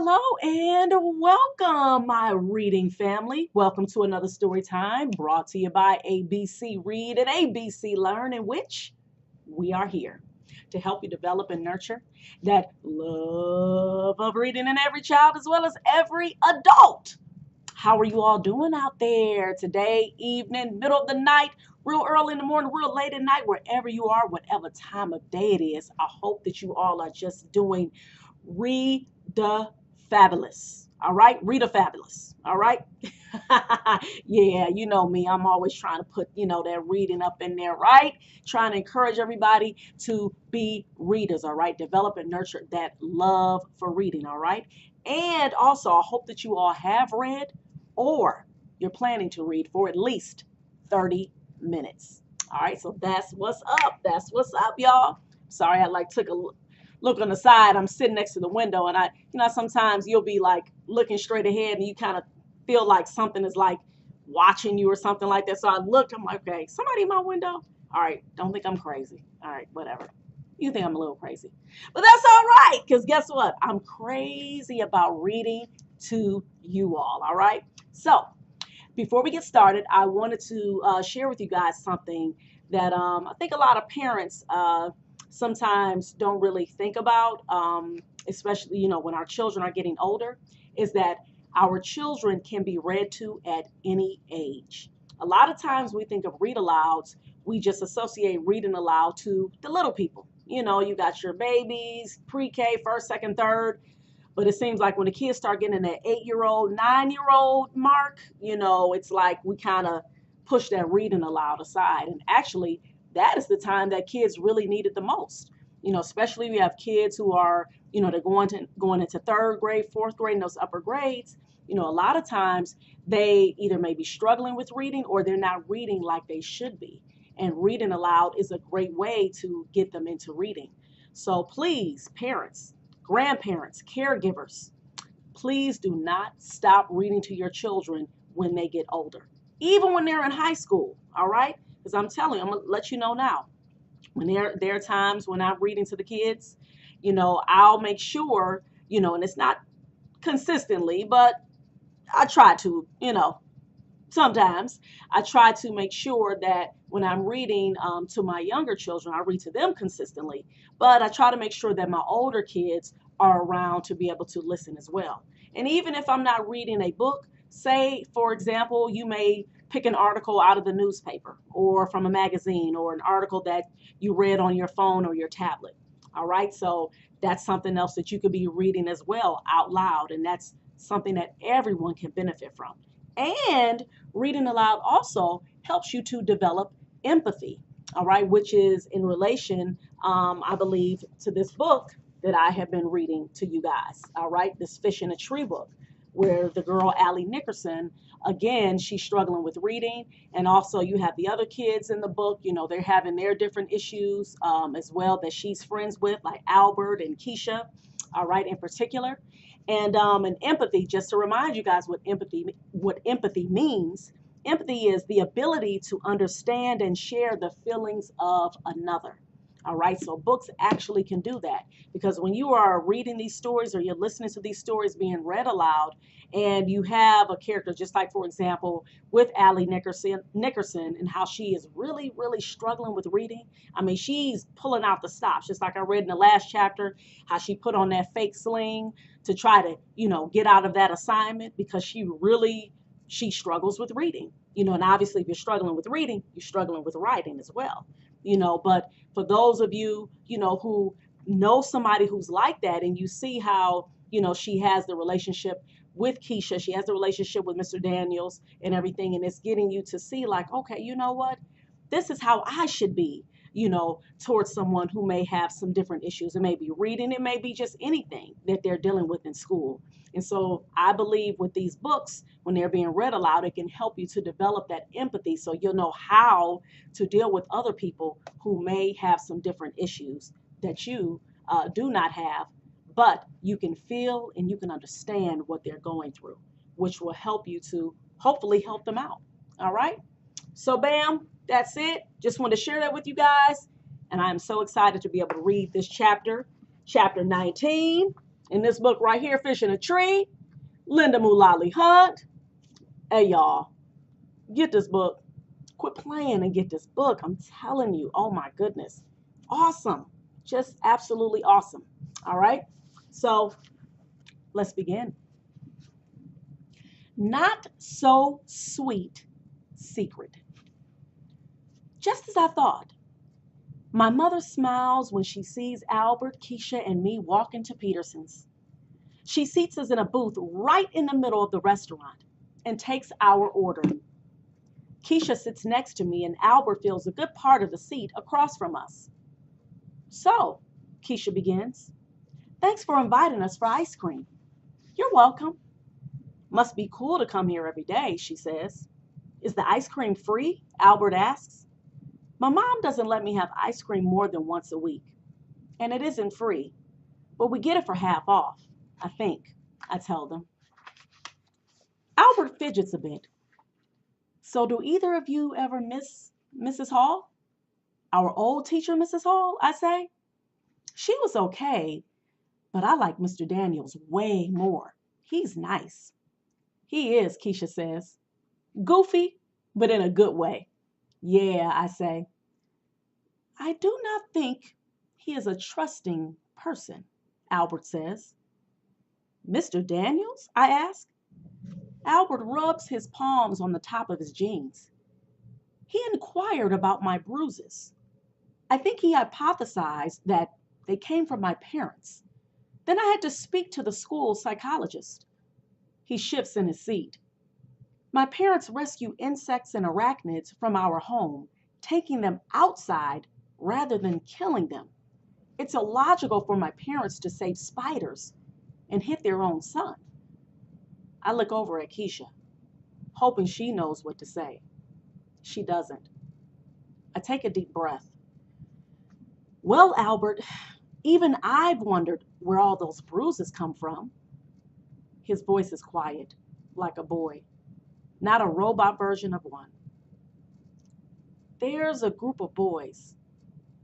Hello and welcome, my reading family. Welcome to another story time brought to you by ABC Read and ABC Learn, in which we are here to help you develop and nurture that love of reading in every child as well as every adult. How are you all doing out there today, evening, middle of the night, real early in the morning, real late at night, wherever you are, whatever time of day it is? I hope that you all are just doing read the fabulous. All right, read a fabulous. All right. Yeah, you know me. I'm always trying to put, that reading up in there, right? Trying to encourage everybody to be readers, all right? Develop and nurture that love for reading, all right? And also, I hope that you all have read or you're planning to read for at least 30 minutes. All right, so that's what's up. That's what's up, y'all. Sorry, I took a look on the side. I'm sitting next to the window, and sometimes you'll be like looking straight ahead, and you kind of feel like something is like watching you or something like that. So I looked. I'm like, okay, somebody in my window. All right, don't think I'm crazy. All right, whatever. You think I'm a little crazy, but that's all right. Because guess what? I'm crazy about reading to you all. All right. So before we get started, I wanted to share with you guys something that I think a lot of parents sometimes don't really think about, especially, when our children are getting older, is that our children can be read to at any age. A lot of times we think of read alouds, we just associate reading aloud to the little people. You got your babies, pre-K, first, second, third. But it seems like when the kids start getting that 8-year-old, 9-year-old mark, it's like we kind of push that reading aloud aside. And actually, that is the time that kids really need it the most. Especially if you have kids who are, they're going into third grade, fourth grade, and those upper grades. A lot of times they either may be struggling with reading or they're not reading like they should be. And reading aloud is a great way to get them into reading. So please, parents, grandparents, caregivers, please do not stop reading to your children when they get older, even when they're in high school. All right, because I'm telling you, I'm gonna let you know now, when there are times when I'm reading to the kids, I'll make sure, and it's not consistently, but I try to, sometimes I try to make sure that when I'm reading to my younger children, I read to them consistently, but I try to make sure that my older kids are around to be able to listen as well. And even if I'm not reading a book, say, for example, you may pick an article out of the newspaper or from a magazine or an article that you read on your phone or your tablet. All right, so that's something else that you could be reading as well out loud, and that's something that everyone can benefit from. And reading aloud also helps you to develop empathy, all right, which is in relation, I believe, to this book that I have been reading to you guys, all right, this Fish in a Tree book, where the girl, Allie Nickerson, again, she's struggling with reading. And also you have the other kids in the book, they're having their different issues as well that she's friends with, like Albert and Keisha, all right, in particular. And empathy, just to remind you guys what empathy means. Empathy is the ability to understand and share the feelings of another. All right, so books actually can do that, because when you are reading these stories or you're listening to these stories being read aloud, and you have a character, just like, for example, with Allie Nickerson, and how she is really, really struggling with reading. I mean, she's pulling out the stops, just like I read in the last chapter, how she put on that fake sling to try to, get out of that assignment, because she struggles with reading. And obviously if you're struggling with reading, you're struggling with writing as well. But for those of you, who know somebody who's like that, and you see how, she has the relationship with Keisha, she has the relationship with Mr. Daniels and everything, and it's getting you to see like, okay, you know what? This is how I should be, towards someone who may have some different issues. It may be reading, it may be just anything that they're dealing with in school. And so I believe with these books, when they're being read aloud, it can help you to develop that empathy, so you'll know how to deal with other people who may have some different issues that you do not have, but you can feel and you can understand what they're going through, which will help you to hopefully help them out. All right. So, bam, that's it. Just want to share that with you guys. And I'm so excited to be able to read this chapter 19. In this book right here, Fish in a Tree, Linda Mullally Hunt. Hey, y'all, get this book. Quit playing and get this book. I'm telling you, oh my goodness. Awesome. Just absolutely awesome. All right. So let's begin. Not so sweet secret. Just as I thought. My mother smiles when she sees Albert, Keisha, and me walk into Peterson's. She seats us in a booth right in the middle of the restaurant and takes our order. Keisha sits next to me and Albert fills a good part of the seat across from us. So, Keisha begins, thanks for inviting us for ice cream. You're welcome. Must be cool to come here every day, she says. Is the ice cream free? Albert asks. My mom doesn't let me have ice cream more than once a week. And it isn't free, but we get it for half off, I think, I tell them. Albert fidgets a bit. So do either of you ever miss Mrs. Hall? Our old teacher, Mrs. Hall, I say. She was okay, but I like Mr. Daniels way more. He's nice. He is, Keisha says. Goofy, but in a good way. Yeah, I say. I do not think he is a trusting person, Albert says. Mr. Daniels? I ask. Albert rubs his palms on the top of his jeans. He inquired about my bruises. I think he hypothesized that they came from my parents. Then I had to speak to the school psychologist. He shifts in his seat. My parents rescue insects and arachnids from our home, taking them outside rather than killing them. It's illogical for my parents to save spiders and hit their own son. I look over at Keisha, hoping she knows what to say. She doesn't. I take a deep breath. Well, Albert, even I've wondered where all those bruises come from. His voice is quiet, like a boy, not a robot version of one. There's a group of boys.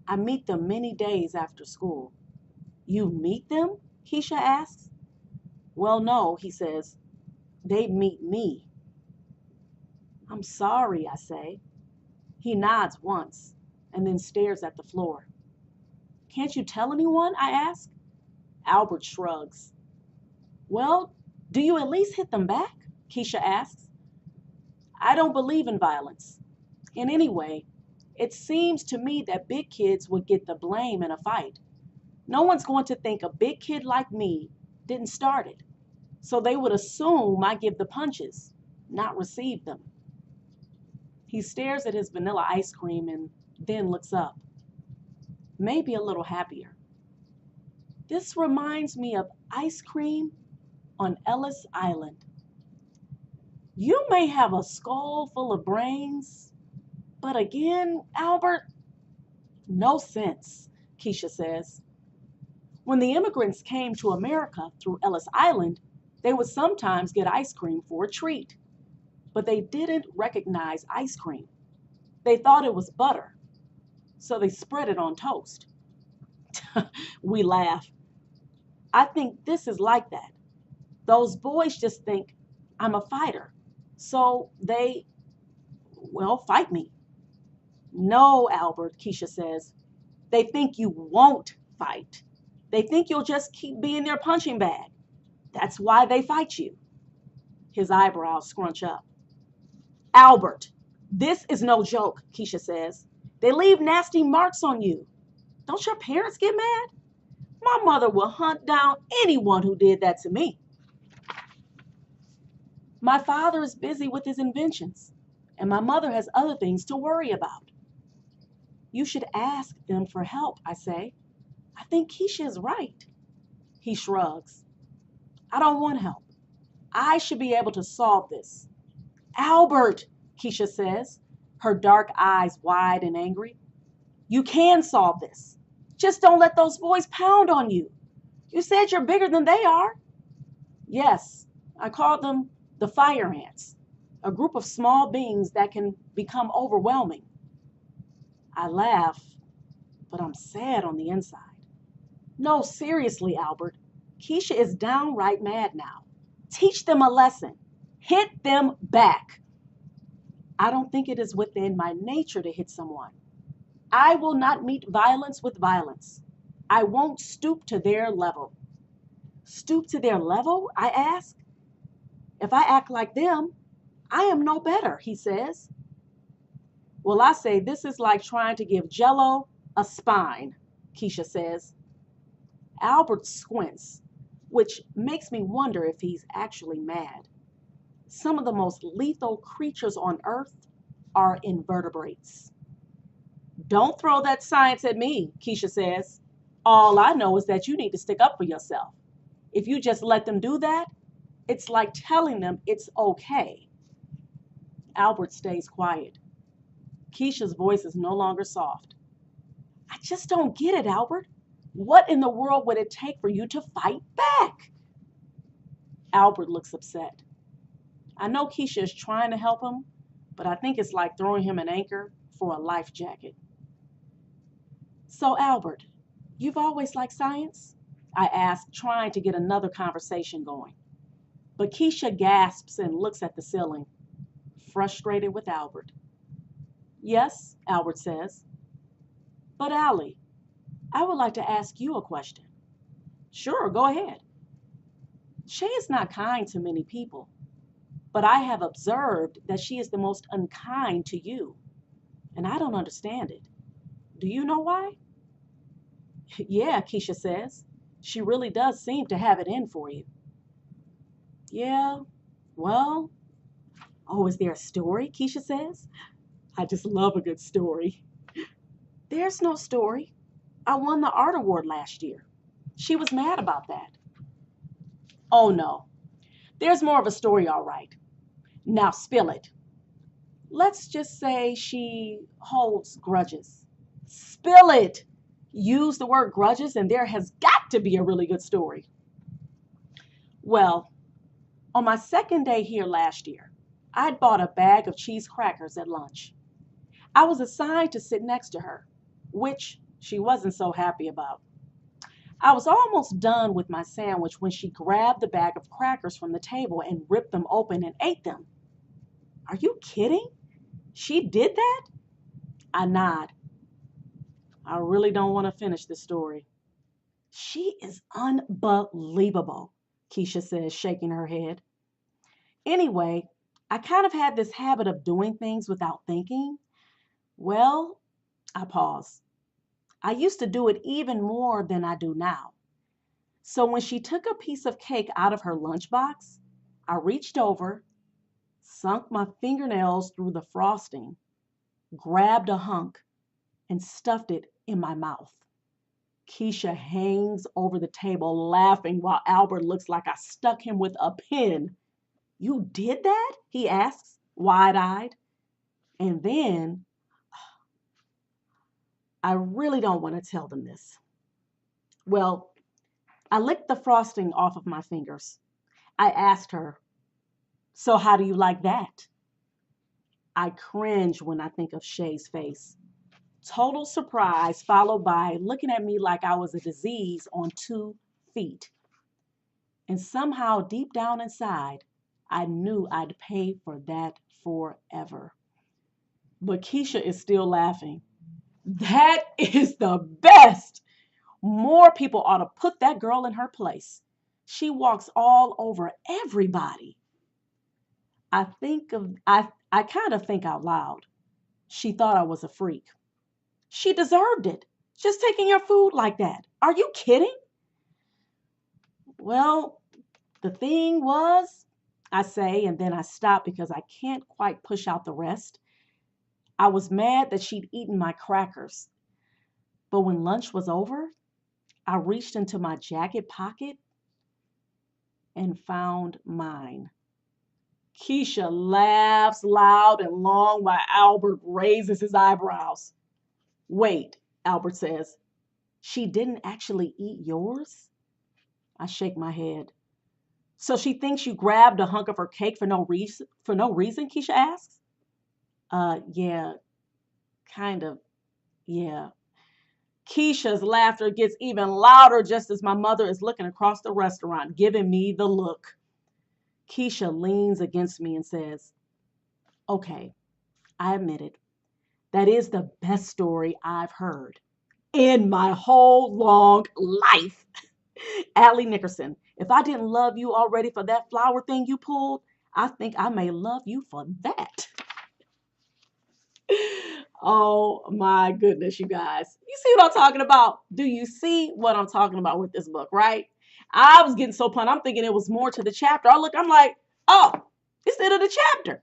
I meet them many days after school. You meet them? Keisha asks. Well, no, he says. They meet me. I'm sorry, I say. He nods once and then stares at the floor. Can't you tell anyone? I ask. Albert shrugs. Well, do you at least hit them back? Keisha asks. I don't believe in violence. And anyway, it seems to me that big kids would get the blame in a fight. No one's going to think a big kid like me didn't start it. So they would assume I give the punches, not receive them. He stares at his vanilla ice cream and then looks up, maybe a little happier. This reminds me of ice cream on Ellis Island. You may have a skull full of brains, but again, Albert, no sense, Keisha says. When the immigrants came to America through Ellis Island, they would sometimes get ice cream for a treat, but they didn't recognize ice cream. They thought it was butter, so they spread it on toast. We laugh. I think this is like that. Those boys just think I'm a fighter, so they, well, fight me. No, Albert, Keisha says. They think you won't fight. They think you'll just keep being their punching bag. That's why they fight you. His eyebrows scrunch up. Albert, this is no joke, Keisha says. They leave nasty marks on you. Don't your parents get mad? My mother will hunt down anyone who did that to me. My father is busy with his inventions, and my mother has other things to worry about. You should ask them for help, I say. I think Keisha is right. He shrugs. I don't want help. I should be able to solve this. Albert, Keisha says, her dark eyes wide and angry. You can solve this. Just don't let those boys pound on you. You said you're bigger than they are. Yes, I call them the fire ants, a group of small beings that can become overwhelming. I laugh, but I'm sad on the inside. No, seriously, Albert. Keisha is downright mad now. Teach them a lesson. Hit them back. I don't think it is within my nature to hit someone. I will not meet violence with violence. I won't stoop to their level. Stoop to their level? I ask. If I act like them, I am no better, he says. Well, I say this is like trying to give Jello a spine, Keisha says. Albert squints, which makes me wonder if he's actually mad. Some of the most lethal creatures on Earth are invertebrates. Don't throw that science at me, Keisha says. All I know is that you need to stick up for yourself. If you just let them do that, it's like telling them it's okay. Albert stays quiet. Keisha's voice is no longer soft. I just don't get it, Albert. What in the world would it take for you to fight back? Albert looks upset. I know Keisha is trying to help him, but I think it's like throwing him an anchor for a life jacket. So, Albert, you've always liked science? I ask, trying to get another conversation going. But Keisha gasps and looks at the ceiling, frustrated with Albert. Yes, Albert says. But Allie, I would like to ask you a question. Sure, go ahead. Shay is not kind to many people, but I have observed that she is the most unkind to you, and I don't understand it. Do you know why? Yeah, Keisha says. She really does seem to have it in for you. Yeah, well, oh, is there a story? Keisha says. I just love a good story. There's no story. I won the art award last year. She was mad about that. Oh no, there's more of a story, all right. Now spill it. Let's just say she holds grudges. Spill it. Use the word grudges, and there has got to be a really good story. Well, on my second day here last year, I'd bought a bag of cheese crackers at lunch. I was assigned to sit next to her, which she wasn't so happy about. I was almost done with my sandwich when she grabbed the bag of crackers from the table and ripped them open and ate them. Are you kidding? She did that? I nod. I really don't want to finish the story. She is unbelievable, Keisha says, shaking her head. Anyway, I kind of had this habit of doing things without thinking. Well, I pause. I used to do it even more than I do now. So when she took a piece of cake out of her lunchbox, I reached over, sunk my fingernails through the frosting, grabbed a hunk, and stuffed it in my mouth. Keisha hangs over the table laughing while Albert looks like I stuck him with a pin. You did that? He asks, wide-eyed. And then, I really don't want to tell them this. Well, I licked the frosting off of my fingers. I asked her, so how do you like that? I cringe when I think of Shay's face. Total surprise, followed by looking at me like I was a disease on 2 feet. And somehow, deep down inside, I knew I'd pay for that forever. But Keisha is still laughing. That is the best. More people ought to put that girl in her place. She walks all over everybody. I kind of think out loud. She thought I was a freak. She deserved it. Just taking your food like that. Are you kidding? Well, the thing was, I say, and then I stop because I can't quite push out the rest. I was mad that she'd eaten my crackers. But when lunch was over, I reached into my jacket pocket and found mine. Keisha laughs loud and long while Albert raises his eyebrows. Wait, Albert says, she didn't actually eat yours? I shake my head. So she thinks you grabbed a hunk of her cake for no reason? For no reason, Keisha asks. Yeah, kind of, yeah. Keisha's laughter gets even louder just as my mother is looking across the restaurant, giving me the look. Keisha leans against me and says, okay, I admit it. That is the best story I've heard in my whole long life. Allie Nickerson, if I didn't love you already for that flower thing you pulled, I think I may love you for that. Oh my goodness, you guys. You see what I'm talking about? Do you see what I'm talking about with this book, right? I was getting so pumped. I'm thinking it was more to the chapter. I'm like, oh, it's the end of the chapter.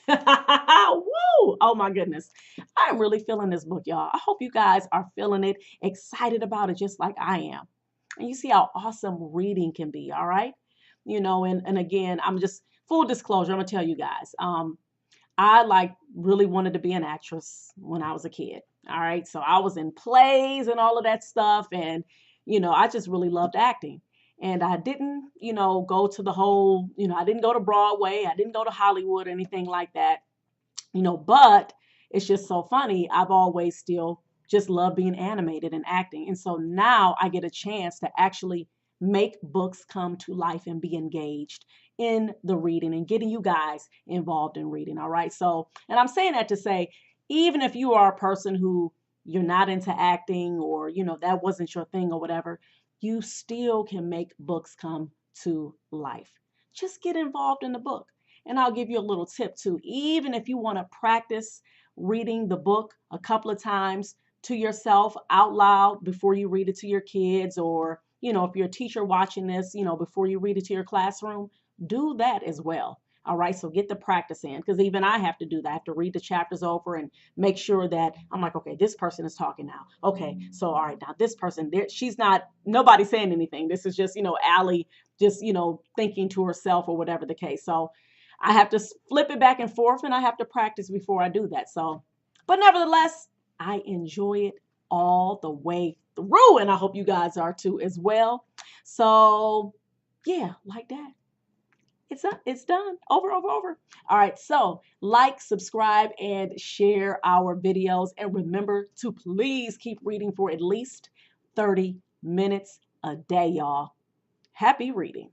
Woo! Oh my goodness. I'm really feeling this book, y'all. I hope you guys are feeling it, excited about it just like I am. And you see how awesome reading can be, all right? And again, I'm just full disclosure, I'm gonna tell you guys. I really wanted to be an actress when I was a kid. All right. So I was in plays and all of that stuff. And, I just really loved acting. And I didn't, go to the whole, I didn't go to Broadway. I didn't go to Hollywood or anything like that, but it's just so funny. I've always still just loved being animated and acting. And so now I get a chance to actually make books come to life and be engaged in the reading and getting you guys involved in reading. All right. So, and I'm saying that to say, even if you are a person who you're not into acting or, that wasn't your thing or whatever, you still can make books come to life. Just get involved in the book. And I'll give you a little tip too. Even if you want to practice reading the book a couple of times to yourself out loud before you read it to your kids, or, if you're a teacher watching this, before you read it to your classroom, do that as well. All right, so get the practice in, because even I have to do that. I have to read the chapters over and make sure that I'm like, okay, this person is talking now. Okay, so all right, now this person, she's not, nobody's saying anything. This is just, Allie just, thinking to herself or whatever the case. So I have to flip it back and forth, and I have to practice before I do that. So, but nevertheless, I enjoy it all the way through, and I hope you guys are too as well. So, yeah, like that. It's done. Over, over, over. All right. So like, subscribe, and share our videos. And remember to please keep reading for at least 30 minutes a day, y'all. Happy reading.